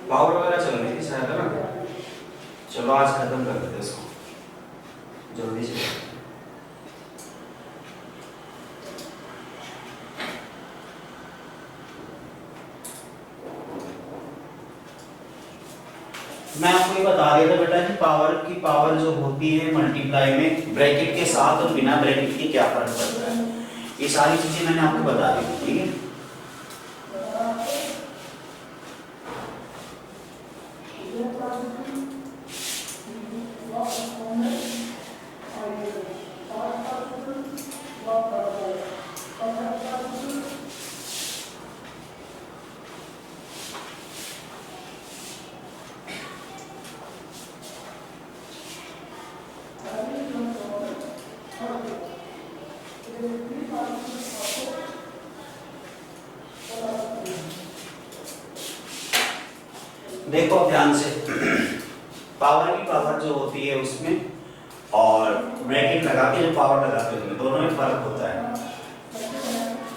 Power वगैरह चल रही थी शायद, है ना। चलो आज खत्म कर देते इसको जल्दी से। मैं आपको ये बता दिया था बेटा कि पावर की पावर जो होती है मल्टीप्लाई में ब्रैकेट के साथ और बिना ब्रैकेट के क्या फर्क पड़ता है, ये सारी चीजें मैंने आपको बता दी थी, ठीक है। देखो ध्यान से, पावर की पावर जो होती है उसमें और ब्रैकेट लगा के जो पावर लगाते हैं दोनों में फर्क होता है।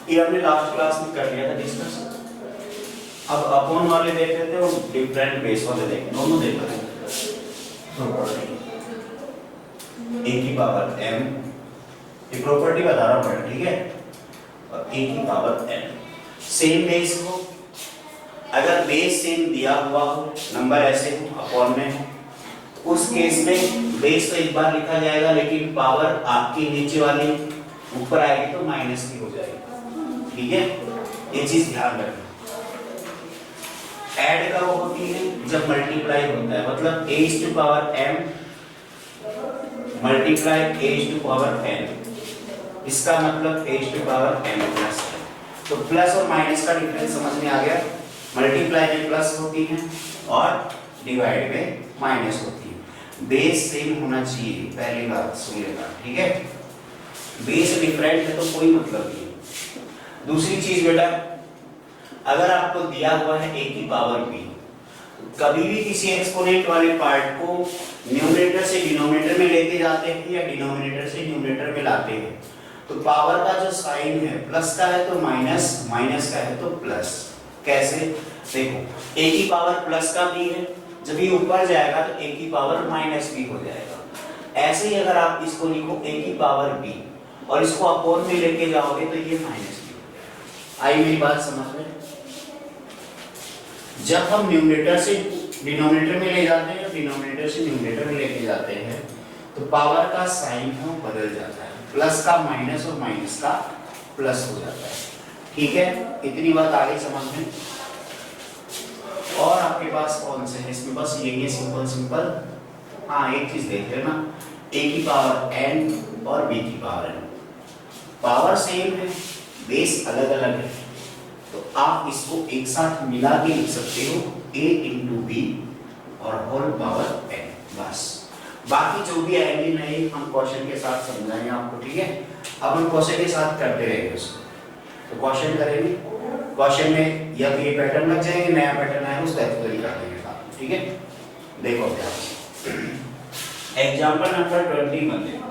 ये हमने लास्ट क्लास में कर लिया था डिस्कस। अब अपॉन वाले देख रहे थे और डिफरेंट बेस वाले देख, दोनों देख रहे थे। ए की पावर m, ये प्रॉपर्टी बता रहा हूँ, ठीक है। और ए की पावर n सेम बेस हो, अगर बेस सेम दिया हुआ हो, नंबर ऐसे हो, अपॉन में हो, उस केस में बेस तो एक बार लिखा जाएगा लेकिन पावर आपकी नीचे वाली ऊपर आएगी तो माइनस की हो जाएगी, ठीक है। ये चीज ध्यान रखना। ऐड कब होती है? जब मल्टीप्लाई होता है, मतलब a to power m multiply a to power n, इसका मतलब a to power m plus है। तो प्लस और माइनस का डिफरेंस समझ में आ गया। मल्टीप्लाई में प्लस होती है और डिवाइड में माइनस होती है। बेस सेम होना चाहिए, पहली बात सुनिएगा, ठीक है। बेस डिफरेंट है तो कोई मतलब नहीं। दूसरी चीज बेटा, अगर आपको दिया हुआ है a की पावर b, कभी भी किसी एक्सपोनेंट वाले पार्ट को न्यूमरेटर से डिनोमिनेटर में लेके जाते हैं या डिनोमिनेटर से न्यूमरेटर में लाते हैं, तो पावर का जो साइन है प्लस का है तो माइनस, माइनस का है तो प्लस। कैसे? देखो a की पावर प्लस का भी है, जब ये ऊपर जाएगा तो a की पावर माइनस भी हो जाएगा। ऐसे ही अगर आप इसको लिखो a की पावर b और इसको अपॉन में लेके जाओगे तो ये माइनस भी हो जाएगा। आई मेरी बात समझ में? जब हम न्यूमरेटर से डिनोमिनेटर में ले जाते हैं, डिनोमिनेटर से न्यूमरेटर में लेके जाते हैं, तो पावर का साइन है वो बदल जाता है, प्लस का माइनस और माइनस का प्लस हो जाता है, ठीक है। इतनी बात आगे समझ में। और आपके पास कौन से है इसमें? बस यही है, सिंपल सिंपल। हाँ एक चीज देख लेना, a की पावर n और b की पावर n, पावर सेम है, बेस अलग अलग है, तो आप इसको एक साथ मिला के लिख सकते हो a इंटू बी और होल पावर n, बस। बाकी जो भी आएंगे नहीं हम क्वेश्चन के साथ समझाएंगे आपको, ठीक है। अब हम क्वेश्चन के साथ करते रहेंगे उसको, तो क्वेश्चन करेंगे, क्वेश्चन में या तो ये पैटर्न लग जाएंगे, नया पैटर्न आएगा उसका एक्सप्लेन कर देंगे साथ, ठीक है। देखो एग्जांपल नंबर 21 देखो,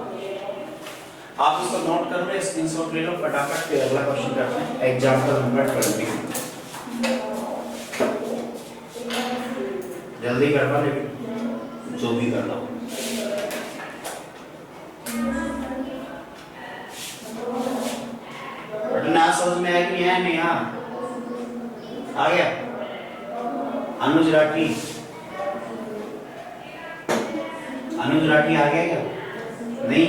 आप इसको नोट कर लो, स्क्रीनशॉट ले लो फटाफट, फिर अगला क्वेश्चन करते हैं। एग्जांपल नंबर 21 जल्दी कर पा, लेकिन जो भी करना हो। ना समझ में आया कि नहीं आया? नहीं आ गया? अनुज राठी, अनुज राठी आ गया क्या? नहीं?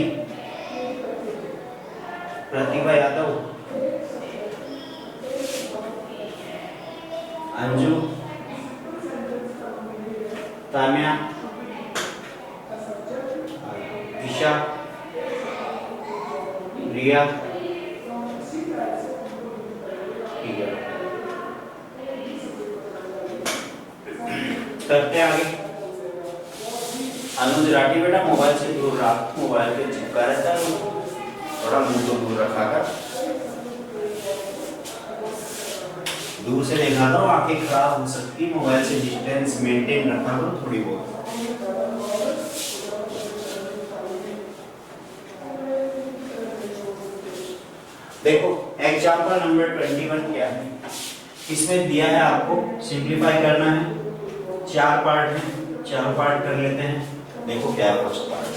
प्रतिभा यादव, अंजू, तान्या, ईशा, रिया, ठीक है। करते आगे। अनुज राठी बेटा मोबाइल से दूर रख, मोबाइल पे चिपका रहता है, थोड़ा मुंह को दूर रखा कर, दूर से देखा करो, आंखें खराब हो सकती है, मोबाइल से डिस्टेंस मेंटेन रखा करो थोड़ी बहुत। देखो एग्जांपल नंबर 21 क्या है? इसमें दिया है आपको सिंप्लीफाई करना है, 4 पार्ट है, 4 पार्ट कर लेते हैं। देखो क्या है फर्स्ट पार्ट।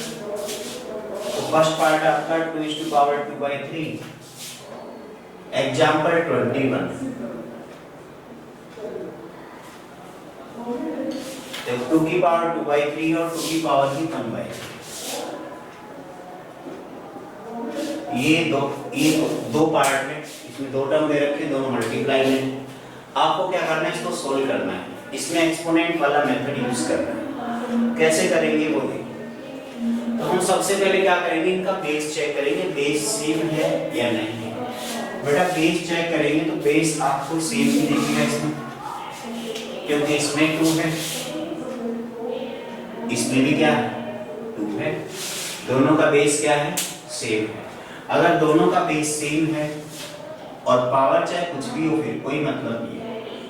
तो फर्स्ट पार्ट आपका 2/2/3 एग्जाम्पल 21। तो 2/2/3 और 2/1/3 ये दो पार्ट है, इसमें 2 टर्म दे रखे, दोनों मल्टीप्लाई में। आपको क्या करना है, इसको सोल्व करना है। इसमें एक्सपोनेंट वाला मेथड यूज करना है। कैसे करेंगे वो देखिए। तो हम सबसे पहले क्या करेंगे, इनका बेस चेक करेंगे, बेस सेम है या नहीं है। बेटा बेस चेक करेंगे तो बेस आपको सेम ही दिखेगा इसमें, क्योंकि इसमें 2 है, इसमें भी क्या है 2 है। दोनों का बेस क्या है, सेम है। अगर दोनों का बेस सेम है और पावर चाहे कुछ भी हो, फिर कोई मतलब नहीं है।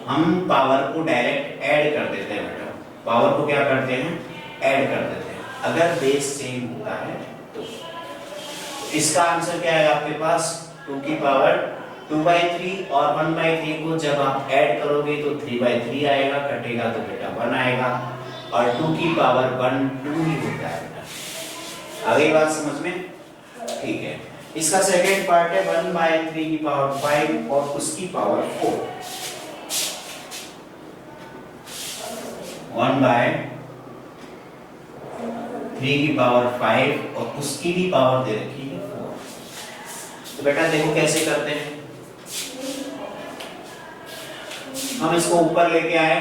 हम पावर को डायरेक्ट ऐड कर देते हैं बेटा, पावर को क्या करते हैं, ऐड कर देते हैं अगर बेस सेम होता है तो। इसका आंसर क्या है आपके पास, 2/2/3 और 1/3 को जब आप ऐड करोगे तो 3/3 आएगा, कटेगा तो बेटा 1 आएगा, और 2/1 2 ही होता है बेटा। आगे बात समझ में, ठीक है। इसका सेकेंड पार्ट है 1/3 और उसकी पावर 4। 1/3 और उसकी भी पावर दे रखी है 4। तो बेटा देखो कैसे करते हैं। हम इसको ऊपर लेके आए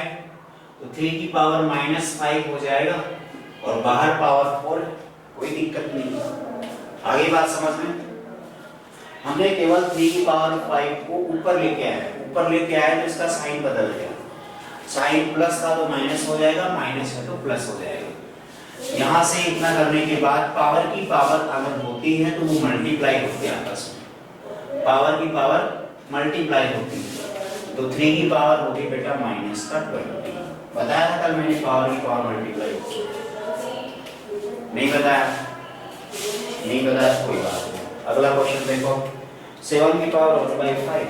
तो 3 - 5 हो जाएगा और बाहर पावर 4, कोई दिक्कत नहीं। आगे बात समझ में, हमने केवल 3/5 को ऊपर लेके आए तो इसका साइन बदल गया। साइन प्लस था तो माइनस हो जाएगा, माइनस है तो प्लस हो जाएगा। यहाँ से इतना करने के बाद पावर की पावर अगर होती है तो वो मल्टीप्लाई होती है आपस में, पावर की पावर मल्टीप्लाई होती है। तो 3 की पावर होगी बेटा -20। बताया था कल मैंने पावर की पावर मल्टीप्लाई होती है, नहीं बताया? नहीं बताया, कोई बात नहीं। अगला क्वेश्चन देखो, 7 की पावर 1/5।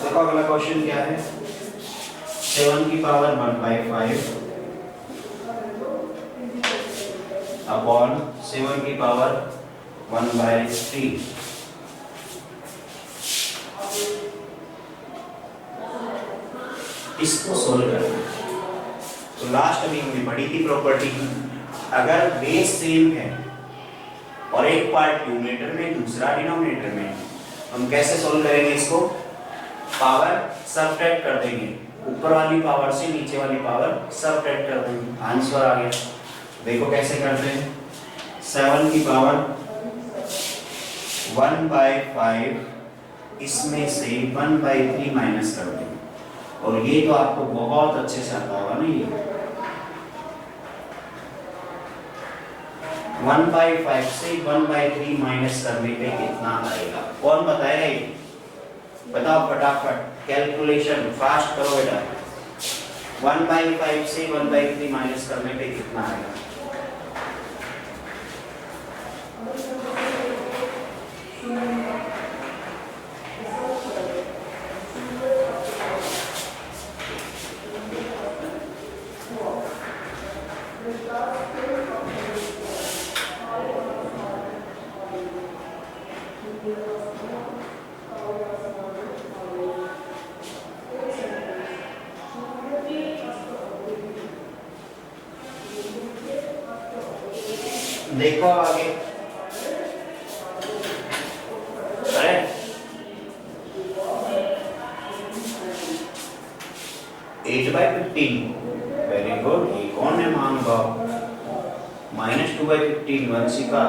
देखो अगला क्वेश्चन क्या है, 7 की पावर 1/5 अपॉन 7 की पावर 1/3। इसको सोल्व करना है। तो लास्ट अभी हमने पढ़ी थी प्रॉपर्टी, अगर बेस सेम है और एक पार्ट न्यूमरेटर में दूसरा डिनोमिनेटर में, हम कैसे सोल्व करेंगे इसको, पावर सबट्रैक्ट कर देंगे, ऊपर वाली पावर से नीचे वाली पावर सबट्रैक्ट कर देंगे, आंसर आ गया। देखो कैसे करते हैं, 7 की पावर 1/5 इसमें से 1/3 माइनस कर देंगे, और ये तो आपको बहुत अच्छे से आता होगा ना। ये 1/5 से 1/3 माइनस करने पे कितना आएगा, कौन बताएगा? ये बताओ फटाफट, कैलकुलेशन फास्ट करो बेटा। 1/5 से 1/3 माइनस करने पे कितना आएगा? देखो आगे, करेक्ट 8/15, वेरी गुड। ये कौन है महानुभाव? -2/15 वंशिका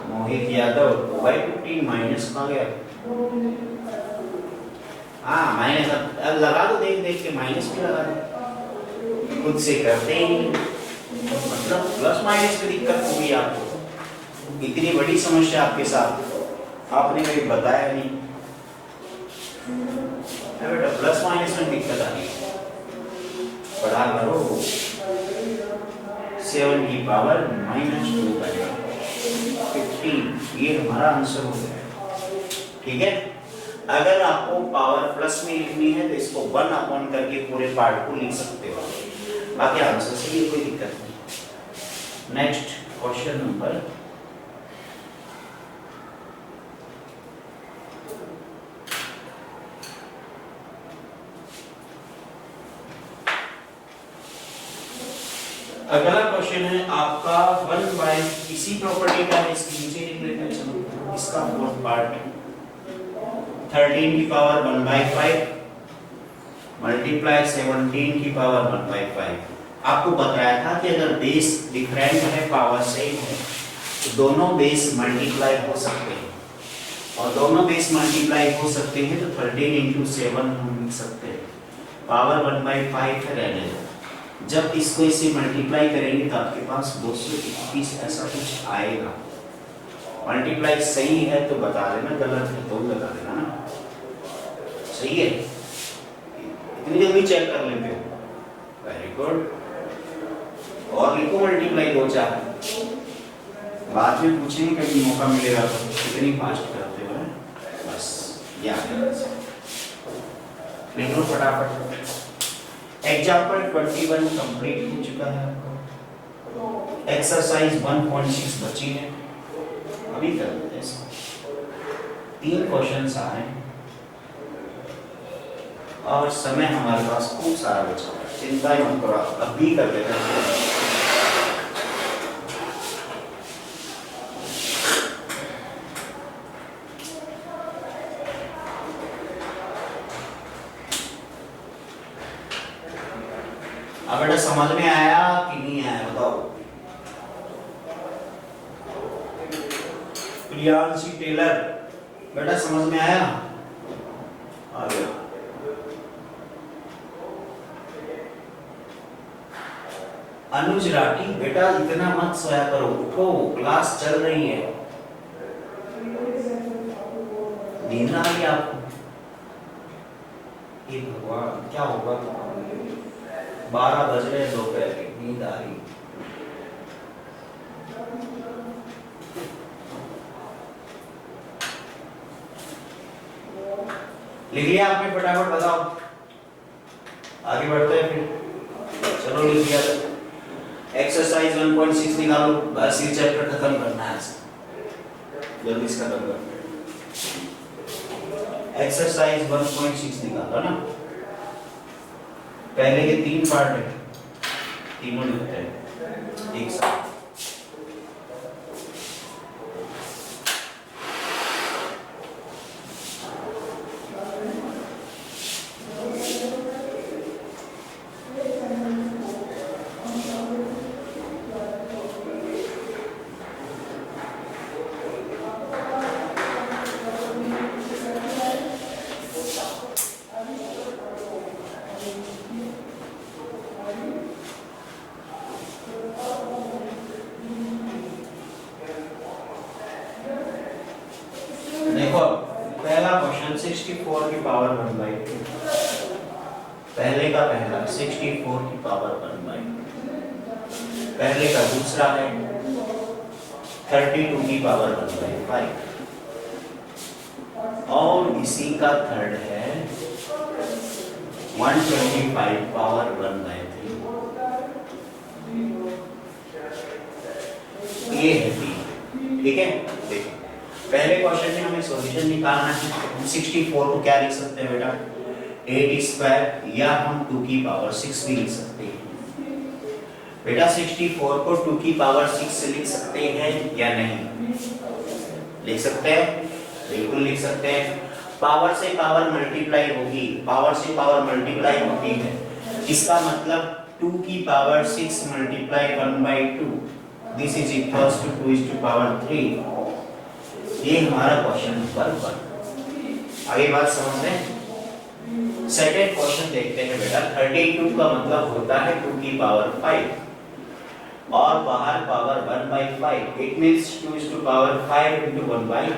मोहित यादव, 2/15 माइनस कहाँ गया? हाँ माइनस, अब लगा दो, देख देख के माइनस भी लगा दो, खुद से करते ही नहीं। मतलब प्लस माइनस में दिक्कत होगी आपको, इतनी बड़ी समस्या आपके साथ, आपने कभी बताया नहीं बेटा, प्लस माइनस में दिक्कत आ रही है, पढ़ा करो। 7 की पावर -2 बनेगा 15। ये हमारा आंसर हो गया। ठीक है, अगर आपको पावर प्लस में लिखनी है तो इसको 1 अपॉन करके पूरे पार्ट को लिख सकते हो, बाकी आंसर से ये कोई दिक्कत नहीं। नेक्स्ट क्वेश्चन नंबर अगला क्वेश्चन है आपका 1 बाय इसी प्रॉपर्टी का है, इसके नीचे लिख लेते हैं। चलो इसका फोर्थ पार्ट 13 की पावर 1 बाय 5 मल्टीप्लाई 17 की पावर 1 बाय 5। आपको बताया था कि अगर बेस डिफरेंट है पावर सेम है तो दोनों बेस मल्टीप्लाई हो सकते हैं, और दोनों बेस मल्टीप्लाई हो सकते हैं तो 13 into 7 हम लिख सकते हैं। पावर 1 बाय 5 है रहने दो, जब इसको इसे मल्टीप्लाई करेंगे तो आपके पास 221 ऐसा कुछ आएगा। मल्टीप्लाई सही है तो बता देना, गलत है तो बता देना ना। सही है, इतनी जल्दी चेक कर लेते हो, वेरी गुड। और लिखो मल्टीप्लाई 2 4, बाद में पूछेंगे कभी मौका मिलेगा तो कितनी फास्ट करते हो। बस याद है, लिख लो फटाफट। एग्जाम्पल 21 कंप्लीट हो चुका है आपका। एक्सरसाइज 1.6 बची है, अभी कर लेते हैं इसको। 3 क्वेश्चंस आए और समय हमारे पास खूब सारा बचा है, चिंता ही मत करो, अभी कर लेते हैं। अब बेटा समझ में आया कि नहीं आया बताओ। प्रियांशी टेलर, बेटा समझ में आया? आ गया। अनुज राठी, बेटा इतना मत सोया करो, उठो, क्लास चल रही है। नींद आ गई आपको? ये भगवान क्या होगा? 12 बज रहे दोपहर के, नींद आ रही। लिख लिया आपने? फटाफट बताओ, आगे बढ़ते हैं फिर। चलो लिख लिया। एक्सरसाइज 1.6 निकालो, बस ये चैप्टर खत्म करना है, जल्दी से खत्म करना है। एक्सरसाइज 1.6 निकालो ना। पहले के 3 पार्ट है, तीनों लिखते हैं एक साथ। पहला क्वेश्चन 64 की पावर 1/2। पहले का पहला 64 की पावर 1/2। पहले का दूसरा है 32 की पावर 1/5 और इसी का थर्ड है 125 पावर 1/3। ये है B, ठीक है। देखो पहले क्वेश्चन में हमें सॉल्यूशन निकालना है। हम 64 को क्या लिख सकते हैं बेटा? 8 स्क्वायर, या हम 2 की पावर 6 भी लिख सकते हैं। बेटा 64 को 2 की पावर 6 से लिख सकते हैं या नहीं? लिख सकते हैं, बिल्कुल लिख सकते हैं। पावर से पावर मल्टीप्लाई होगी, पावर से पावर मल्टीप्लाई होती है, इसका मतलब 2 की power 6 multiply 1/2, this is equals to 2 is to power 3। ये हमारा क्वेश्चन नंबर 1। आगे बात समझ में? सेकंड क्वेश्चन देखते हैं बेटा। 32 का मतलब होता है 2 की पावर 5 और बाहर power 1/5, it means 2 is to power 5 into 1/5,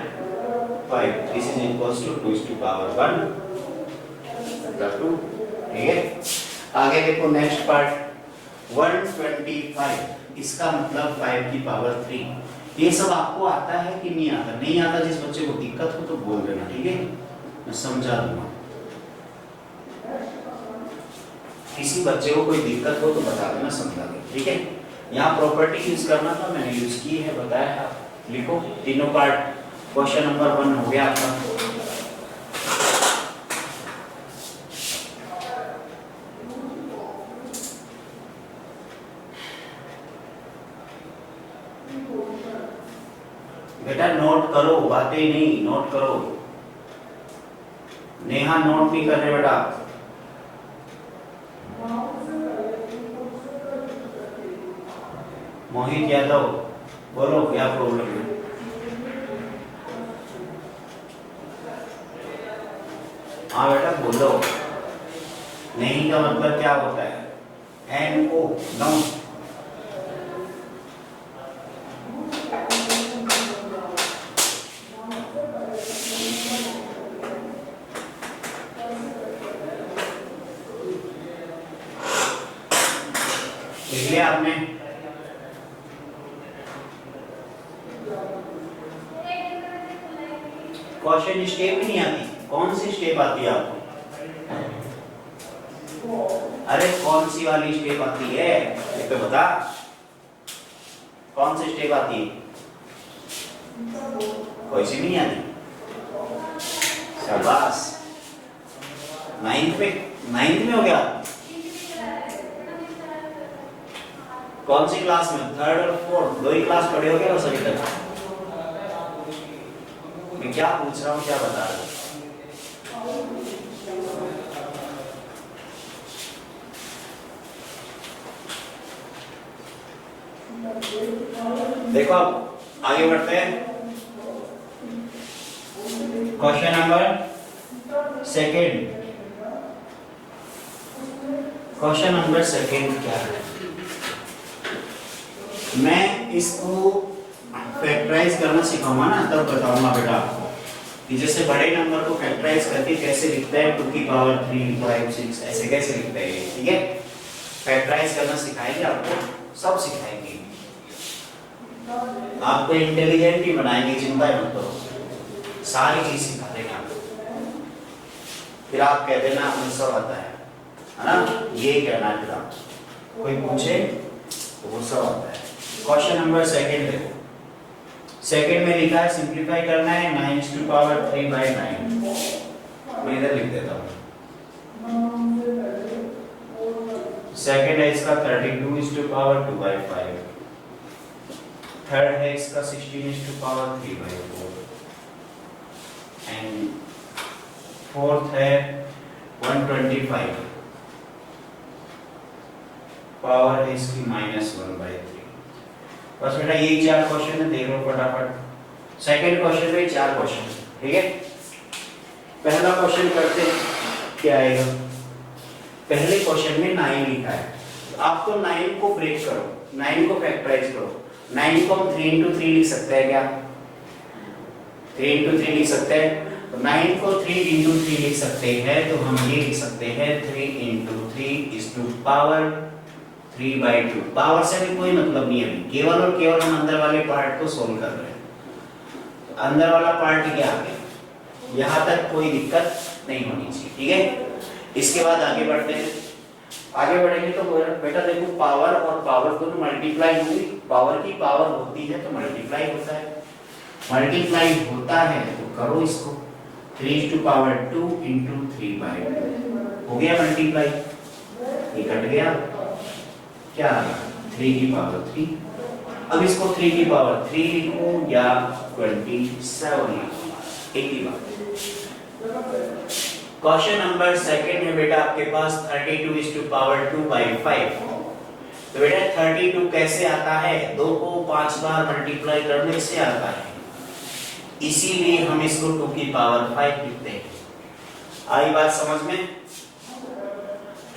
this is equals to 2 is to power 1 + 2। ठीक है, आगे देखो नेक्स्ट पार्ट 125। इसका मतलब 5 की पावर 3। ये सब आपको आता है कि नहीं आता? नहीं आता, जिस बच्चे को दिक्कत हो तो बोल देना, ठीक है, मैं समझा दूंगा। किसी बच्चे को कोई दिक्कत हो तो बता देना, समझा देना, ठीक है। यहाँ प्रॉपर्टी यूज करना था, मैंने यूज की है, बताया है। लिखो तीनों पार्ट। क्वेश्चन नंबर 1 हो गया आपका। बेटा नोट करो, बातें नहीं, नोट करो। नेहा नोट नहीं कर रहे बेटा। मोहित यादव बोलो क्या प्रॉब्लम है? हाँ बेटा बोलो। नहीं का मतलब क्या होता है? NO, no. लिख लिया आपने? क्वेश्चन स्टेप नहीं आती? कौन सी स्टेप आती है आपको? अरे कौन सी वाली स्टेप आती है ये तो बता। कौन सी स्टेप आती है? कोई सी भी नहीं आती। शाबाश, 9th में हो गया। कौन सी क्लास में? 3rd और 4th, 2 ही क्लास पढ़े हो गया बस अभी तक। मैं क्या पूछ रहा हूँ, क्या बता रहा हूँ? देखो अब आगे बढ़ते हैं। Question number 2। क्वेश्चन नंबर 2 क्या है? मैं इसको फैक्टराइज करना सिखाऊंगा ना, तब बताऊंगा बेटा कि जैसे बड़े नंबर को फैक्टराइज करके कैसे लिखते हैं, 2 की पावर 3, 5, 6 ऐसे कैसे लिखते हैं, ठीक है। फैक्टराइज करना सिखाएंगे आपको, सब सिखाएंगे। आपको इंटेलिजेंट ही बनाएंगे, चिंता मत करो, सारी चीज सिखा देंगे आपको। फिर आप कह देना हमें सब आता है ना, ये कहना है। फिर आप कोई पूछे तो वो सब आता है। क्वेश्चन नंबर 2 देखो। 2 में लिखा है सिंप्लीफाई करना है 9⁻³ 9। मैं इधर लिख देता हूँ। 2nd है इसका 32⁻²/5। 3rd है इसका 16⁻³ एंड 4th है 125। पावर है इसकी -1/3। बस बेटा यही 4 क्वेश्चन है, देख लो फटाफट। 2nd क्वेश्चन में 4 क्वेश्चन, ठीक है। पहला क्वेश्चन करते हैं, क्या आएगा? पहले क्वेश्चन में 9 लिखा है, आपको 9 को ब्रेक करो, 9 को फैक्टराइज करो। 9 को हम 3 × 3 लिख सकते हैं क्या? 3 × 3 लिख सकते हैं। तो 9 को 3 × 3 लिख सकते हैं, तो हम ये लिख सकते हैं 3 × 3 is to power 3/2। पावर से भी कोई मतलब नहीं है, केवल और केवल हम अंदर वाले पार्ट को सोल्व कर रहे हैं। तो अंदर वाला पार्ट क्या आ गया? यहाँ तक कोई दिक्कत नहीं होनी चाहिए, ठीक है। इसके बाद आगे बढ़ते हैं। आगे बढ़ेंगे तो बेटा देखो, पावर और पावर दोनों मल्टीप्लाई होगी। पावर की पावर होती है तो मल्टीप्लाई होता है, मल्टीप्लाई होता है तो करो इसको। 3⁻² × 3/2 हो गया मल्टीप्लाई, ये कट गया, क्या आ गया? 3 की पावर 3। अब इसको 3 की पावर 3 लिखो या 27 लिखो, एक ही बात। क्वेश्चन नंबर 2 में बेटा आपके पास 32⁻²/5। तो बेटा 32 कैसे आता है? 2 को 5 बार मल्टीप्लाई करने से आता है, इसीलिए हम इसको 2 की पावर 5 लिखते हैं। आई बात समझ में?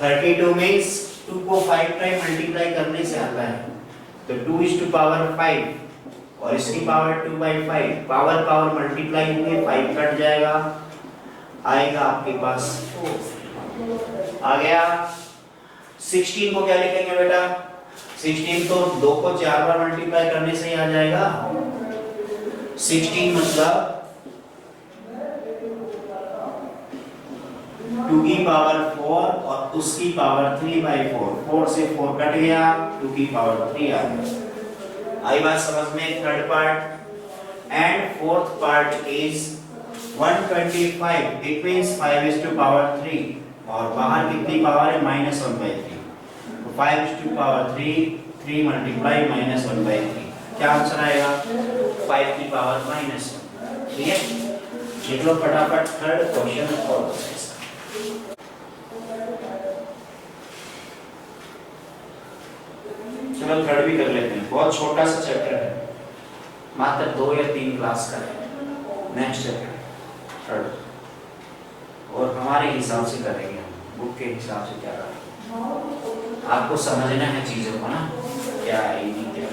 32 मींस 2 को 5 टाइम मल्टीप्लाई करने से आता है, तो 2⁻5 और इसकी पावर 2/5। पावर पावर मल्टीप्लाई होंगे, 5 कट जाएगा, आएगा आपके पास 4 आ गया। 16 को क्या लिखेंगे बेटा? 16 तो 2 को 4 बार मल्टीप्लाई करने से ही आ जाएगा। 16 मतलब 2 की पावर 4 और उसकी पावर 3/4, 4 से 4 कट गया, 2 की पावर 3 आ गया। आई बात समझ में? Third part and fourth part is 125, it means 5/3 और बाहर कितनी पावर है? -1/3, तो 5/3, 3 मल्टीप्लाई -1/3, क्या आंसर आएगा? 5 की पावर -1। ठीक है, लिख लो फटाफट थर्ड क्वेश्चन और चलो थर्ड भी कर लेते हैं, बहुत छोटा सा चैप्टर है, मात्र 2 या 3 क्लास का है। नेक्स्ट चैप्टर थर्ड, और हमारे हिसाब से करेंगे हम, बुक के हिसाब से क्या करेंगे, आपको समझना है चीजों को ना, क्या है नहीं क्या।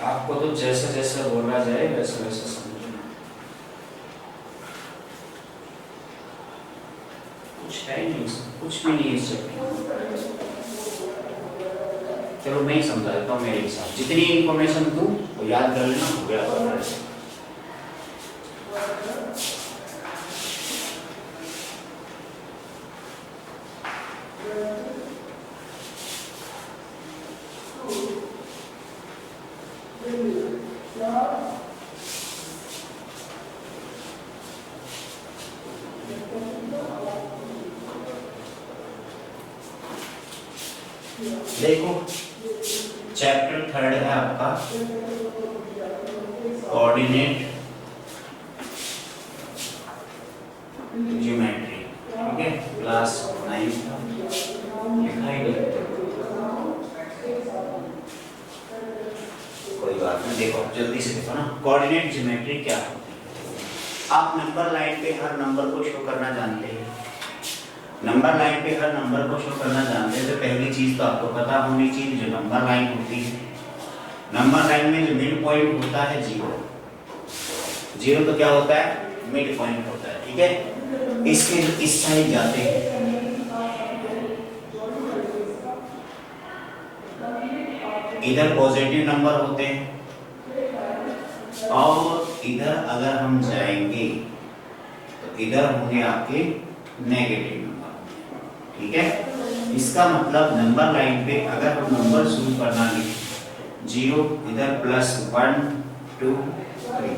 आपको तो जैसे जैसे बोला जाए वैसे वैसे समझना, कुछ है ही नहीं, कुछ भी नहीं है इस चैप्टर। चलो मैं ही समझा देता हूँ मेरे हिसाब, जितनी इंफॉर्मेशन दूँ वो याद कर लेना, हो गया। देखो चैप्टर थर्ड है आपका कोऑर्डिनेट ज्योमेट्री, ठीक है, क्लास 9 लिखा ही नहीं, कोई बात नहीं। देखो जल्दी से देखो ना, कोऑर्डिनेट ज्योमेट्री क्या होती है। आप नंबर लाइन पे हर नंबर को शो करना जानते हैं, नंबर लाइन पे हर नंबर को शो करना जानते हैं, तो पहली चीज तो आपको पता होनी चाहिए, जो नंबर लाइन होती है, नंबर लाइन में जो मिड पॉइंट होता है 0, 0 तो क्या होता है? मिड पॉइंट होता है, ठीक है। इसके इस साइड जाते हैं, इधर पॉजिटिव नंबर होते हैं, और इधर अगर हम जाएंगे तो इधर होंगे आपके नेगेटिव नंबर, ठीक है। इसका मतलब नंबर लाइन पे अगर हम नंबर शुरू करना लिखें 0, इधर +1 2 3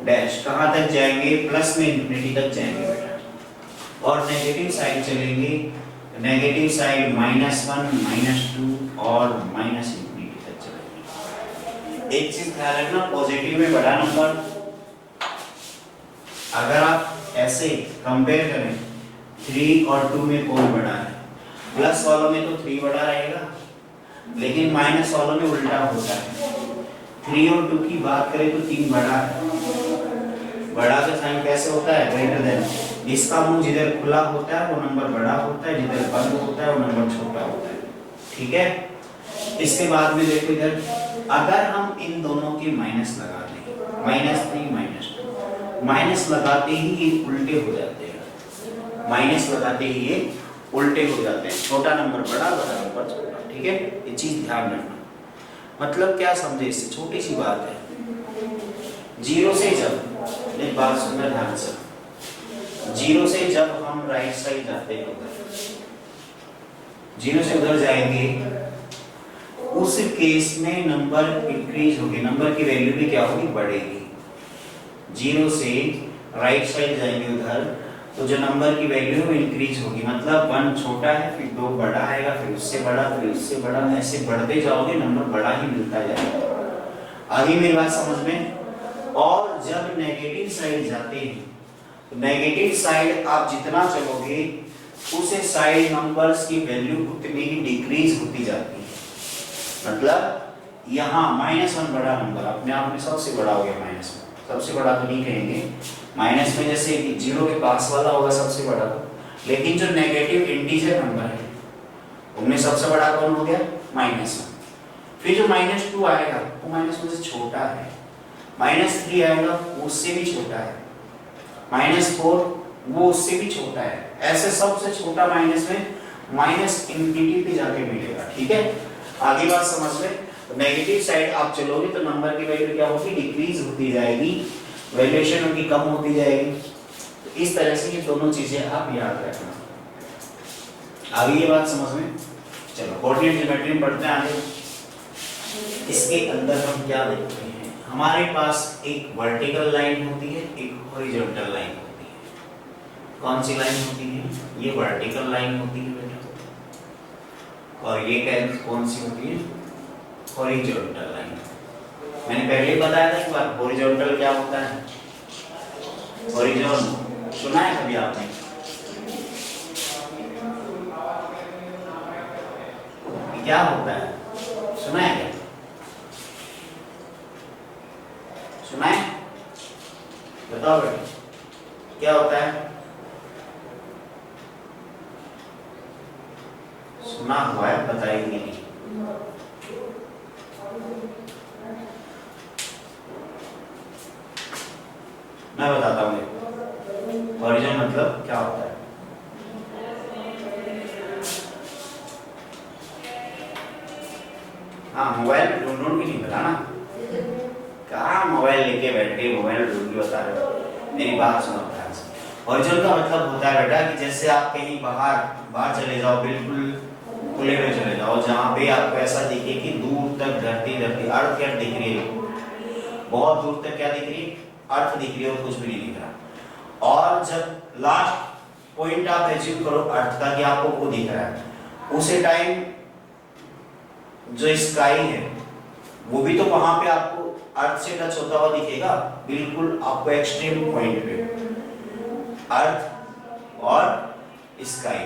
डैश, कहाँ तक जाएंगे? प्लस में इंफिनिटी तक जाएंगे बेटा, और नेगेटिव साइड चलेंगे, नेगेटिव साइड -1 -2 और -इंफिनिटी तक चलेंगे। एक चीज ध्यान रखना, पॉजिटिव में बड़ा नंबर, अगर आप ऐसे कंपेयर करें 3 और 2 में कौन बड़ा है? प्लस वालों में तो 3 बड़ा रहेगा, लेकिन माइनस वालों में उल्टा होता है। 3 और 2 की बात करें तो 3 बड़ा है, बड़ा का साइन कैसे होता है? Greater than. जिसका मुंह जिधर खुला होता है वो नंबर बड़ा होता है, जिधर बंद होता है वो नंबर छोटा होता है, ठीक है। इसके बाद में देखो इधर, अगर हम इन दोनों के माइनस लगा दें, -3 -2, माइनस लगाते ही ये उल्टे हो जाते हैं, माइनस लगाते ही ये उल्टे हो जाते हैं, छोटा नंबर बड़ा, बड़ा नंबर छोटा, ठीक है। ये चीज ध्यान रखना। मतलब क्या समझे इससे? छोटी सी बात है, 0 से जब, एक बात सुनना ध्यान से, 0 से जब हम राइट साइड जाते हैं, उधर 0 से उधर जाएंगे, उस केस में नंबर इंक्रीज होगी, नंबर की वैल्यू भी क्या होगी? बढ़ेगी। 0 से राइट साइड जाएंगे उधर, तो जो नंबर की वैल्यू है इंक्रीज होगी, मतलब 1 छोटा है, फिर 2 बड़ा आएगा, फिर उससे बड़ा, फिर उससे बड़ा, ऐसे बढ़ते जाओगे, नंबर बड़ा ही मिलता जाएगा। आगे मेरी बात समझ में? और जब नेगेटिव साइड जाते हैं, तो नेगेटिव साइड आप जितना चलोगे उसे साइड नंबर्स की वैल्यू उतनी ही डिक्रीज होती जाती है। मतलब यहाँ -1 बड़ा नंबर अपने आप में सबसे बड़ा हो गया, -1 सबसे बड़ा तो नहीं कहेंगे, माइनस में जैसे 0 के पास वाला होगा सबसे बड़ा, लेकिन जो नेगेटिव इंटीजर नंबर है उनमें सबसे बड़ा कौन हो गया? -1। फिर जो -2 आएगा वो -1 से छोटा है, -3 आएगा उससे भी छोटा है, -4 वो उससे भी छोटा है, ऐसे सबसे छोटा माइनस में माइनस इंफिनिटी पे जाके मिलेगा। ठीक है, आगे बात समझ में। तो नेगेटिव साइड आप चलोगे तो नंबर की वैल्यू क्या होगी, डिक्रीज होती जाएगी, वैल्यूएशन उनकी कम होती जाएगी। तो इस तरह से ये दोनों चीजें आप याद रखना। आगे ये बात समझ में। चलो कोऑर्डिनेट ज्योमेट्री में पढ़ते हैं आगे। इसके अंदर हम क्या देखते हैं, हमारे पास एक वर्टिकल लाइन होती है, एक हॉरिजॉन्टल लाइन होती है। कौन सी लाइन होती है, ये वर्टिकल लाइन होती है बेटा, और ये कौन सी होती है, हॉरिजॉन्टल लाइन। मैंने पहले ही बताया था कि हॉरिजॉन्टल क्या होता है, हॉरिजॉन्टल सुना है कभी आपने, क्या होता है, सुना है क्या, सुना है, बताओ बेटा क्या होता है, सुना हुआ है बताएंगे नहीं। मैं बताता हूँ, हॉरिजॉन मतलब क्या होता है। हाँ, मोबाइल में ढूंढ ढूंढ के नहीं बताना, कहाँ मोबाइल लेके बैठे मोबाइल ढूंढ के बता रहे हो, मेरी बात सुनो ध्यान से। हॉरिजॉन का मतलब होता है बेटा कि जैसे आप कहीं बाहर चले जाओ, बिल्कुल खुले में चले जाओ, जहाँ पे आपको ऐसा दिखे कि दूर तक धरती अर्थ क्या दिख रही है, बहुत दूर तक क्या दिख रही है, अर्थ दिख रही है, और कुछ भी नहीं दिख रहा। और जब लास्ट पॉइंट आप अचीव करो अर्थ का कि आपको वो दिख रहा है, उसी टाइम जो स्काई है वो भी तो वहां पे आपको अर्थ से टच होता हुआ दिखेगा, बिल्कुल आपको एक्सट्रीम पॉइंट पे अर्थ और स्काई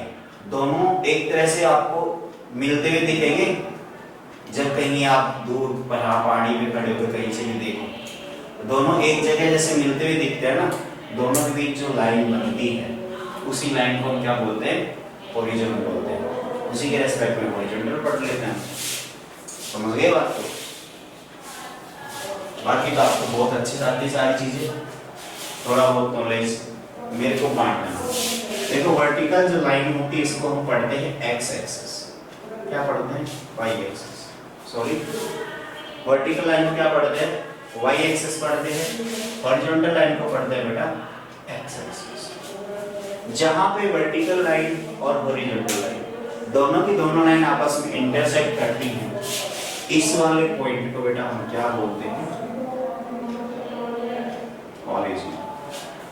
दोनों एक तरह से आपको मिलते हुए दिखेंगे। जब कहीं आप दूर पहाड़ी पे खड़े होकर कहीं से भी देखो, दोनों एक जगह जैसे मिलते हुए दिखते हैं ना, दोनों के बीच जो लाइन बनती है उसी लाइन को हम क्या बोलते हैं, हॉरिजॉन बोलते हैं। उसी के रेस्पेक्ट में हॉरिजॉन्टल पढ़ लेते हैं। समझ गए बात को? बाकी तो आपको बहुत अच्छी आती सारी चीजें, थोड़ा बहुत नॉलेज मेरे को बांटना। देखो वर्टिकल जो लाइन होती है इसको हम पढ़ते हैं एक्स एक्सिस, क्या पढ़ते हैं, Y axis, sorry vertical line को क्या पढ़ते हैं, वाई एक्सिस पढ़ते हैं, हॉरिजॉन्टल लाइन को पढ़ते हैं बेटा एक्स एक्सिस। जहां पे वर्टिकल लाइन और हॉरिजॉन्टल लाइन दोनों की दोनों लाइन आपस में इंटरसेक्ट करती हैं, इस वाले पॉइंट को बेटा हम क्या बोलते हैं, ऑरिजिन।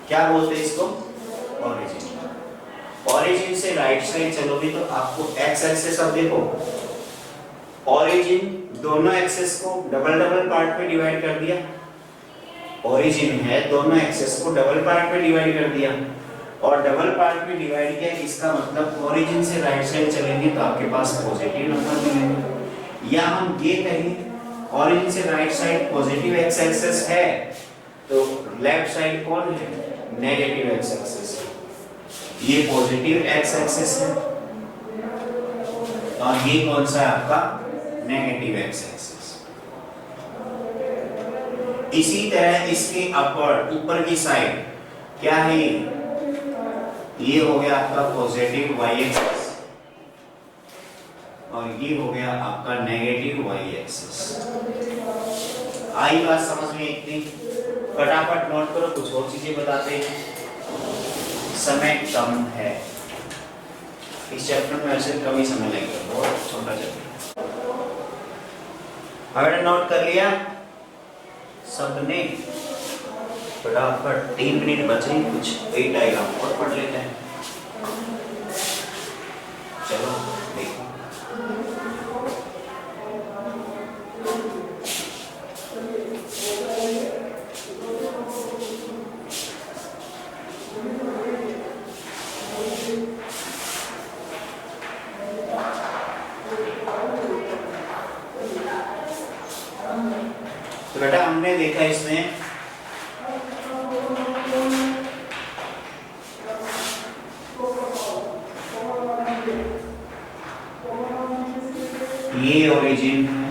क्या बोलते हैं इसको, ऑरिजिन। ऑरिजिन से राइट साइड चलोगे तो आपको एक्स एक्सिस, अब देखो ऑरिजिन दोनों एक्सिस को डबल डबल पार्ट में डिवाइड कर दिया, ऑरिजिन है दोनों एक्सिस को डबल पार्ट में डिवाइड कर दिया, और डबल पार्ट में डिवाइड किया, इसका मतलब ऑरिजिन से राइट साइड चलेंगे तो आपके पास पॉजिटिव नंबर मिलेंगे। या हम ये कहें ऑरिजिन से right side positive x axis है तो लेफ्ट साइड कौन है, नेगेटिव एक्स एक्सिस है, ये पॉजिटिव एक्स एक्सिस है और ये कौन सा है आपका, नेगेटिव एक्स एक्सिस। इसी तरह इसके ऊपर की साइड क्या है, ये हो गया आपका पॉजिटिव वाई एक्सिस और ये हो गया आपका नेगेटिव वाई एक्सिस। आई बात समझ में इतनी, फटाफट नोट करो, कुछ और चीजें बताते हैं, समय कम है इस चैप्टर में, वैसे कम ही समय लगेगा, बहुत छोटा चैप्टर। अगर नोट कर लिया सबने, फटाफट 3 मिनट बचे, कुछ एक डायग्राम और पढ़ लेते हैं। चलो देखो, तो बेटा हमने देखा इसमें ये ओरिजिन है,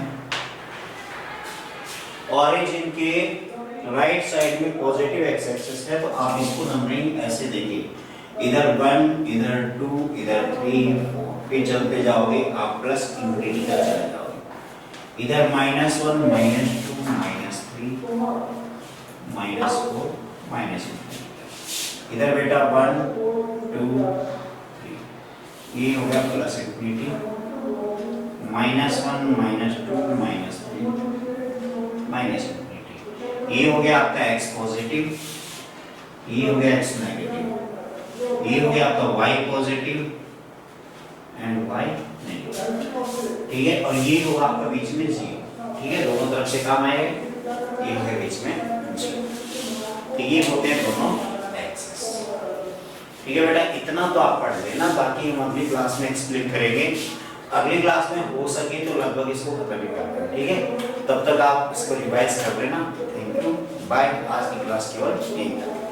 ओरिजिन के राइट राइट साइड में पॉजिटिव एक्स एक्सिस है तो आप इसको नंबरिंग ऐसे देंगे, इधर 1, इधर 2, इधर 3, 4, फिर चलते जाओगे आप प्लस इंफिनिटी तक चले जाओगे, इधर -1, -2, -3, -4, -infinity, इधर बेटा 1, 2, 3, ये हो गया प्लस इंफिनिटी, -1, -2, -3, -infinity, ये हो गया आपका x पॉजिटिव, ये हो गया x नेगेटिव, ये हो गया आपका y positive and y negative, ठीक है। और ये होगा आपका बीच में 0, ठीक है, दोनों तरफ से काम आएगा, ये हो गया बीच में 0, ठीक, ये होते हैं दोनों एक्सिस, ठीक है बेटा। इतना तो आप पढ़ लेना, बाकी हम अगली क्लास में एक्सप्लेन करेंगे, अगली क्लास में हो सके तो लगभग इसको खत्म ही कर दें, ठीक है। तब तक आप इसको रिवाइज कर लेना। Thank you, bye. आज की क्लास केवल यहीं तक।